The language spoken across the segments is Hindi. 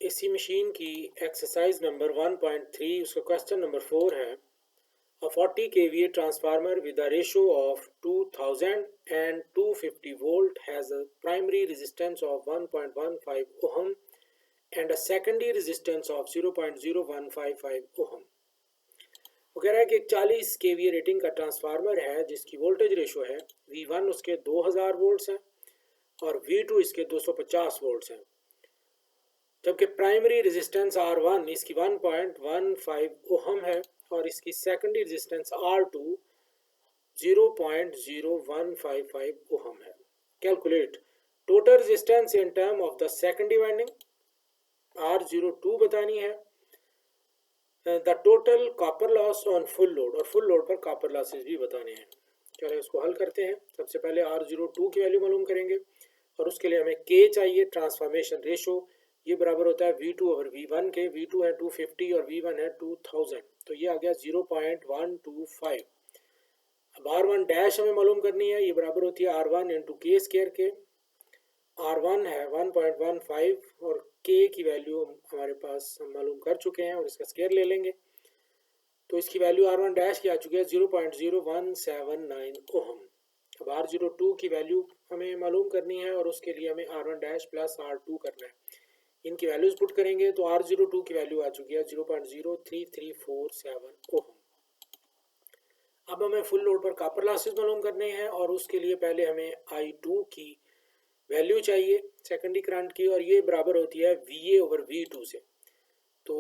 एसी मशीन की एक्सरसाइज नंबर 1.3 उसका क्वेश्चन नंबर 4 है अ 40 kVA transformer with a ratio of 2000 and 250 volt has a primary resistance of 1.15 ohm and a secondary resistance of 0.0155 ohm। वो कह रहा है कि एक 40 kVA रेटिंग का ट्रांसफार्मर है जिसकी वोल्टेज रेशो है V1 उसके 2000 वोल्ट्स हैं और V2 इसके 250 वोल्ट्स हैं, जबकि प्राइमरी रेजिस्टेंस R1 इसकी 1.15 ओहम है और इसकी सेकेंडरी रेजिस्टेंस R2 0.0155 ओहम है। Calculate total resistance in term of the secondary winding R02 बतानी है, the total copper loss on full load और फुल लोड पर कॉपर लॉसेस भी बताने हैं। चलो इसको हल करते हैं। सबसे पहले R02 की वैल्यू मालूम करेंगे और उसके लिए हमें K चाहिए, ट्रांसफॉर्मेशन रेशो, ये बराबर होता है V2 ओवर V1 के। V2 है 250 और V1 है 2000, तो ये आ गया 0.125। अब R1 डैश हमें मालूम करनी है, ये बराबर होती है R1 इंटू के स्केयर के। R1 है 1.15 और K की वैल्यू हमारे पास हम मालूम कर चुके हैं और इसका स्केयर ले लेंगे, तो इसकी वैल्यू R1 डैश की आ चुकी है 0.0179 ओहम। अब R02 की वैल्यू हमें मालूम करनी है और उसके लिए हमें R1 डैश प्लस R2 करना है। इनकी वैल्यूज पुट करेंगे तो R02 की वैल्यू आ चुकी है 0.03347 ओहम। अब हमें फुल लोड पर कॉपर लॉसेस मालूम करने हैं और उसके लिए पहले हमें I2 की वैल्यू चाहिए सेकेंडरी करंट की, और ये बराबर होती है VA ओवर V2 से। तो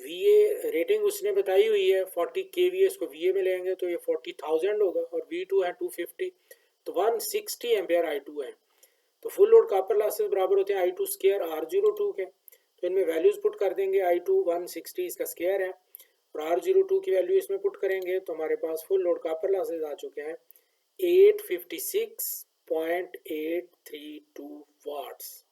VA रेटिंग उसने बताई हुई है 40 kVA, इसको VA में लेंगे तो ये 40,000 होगा और V2 है 250, तो 160 एम्पेयर I2 है। तो फुल लोड कॉपर लॉसेस बराबर होते हैं I2 स्केयर R02 के, तो इनमें वैल्यूज पुट कर देंगे। I2 160 इसका स्केयर है और R02 की वैल्यू इसमें पुट करेंगे तो हमारे पास फुल लोड कॉपर लॉसेस आ चुके हैं 856.832 वाट्स।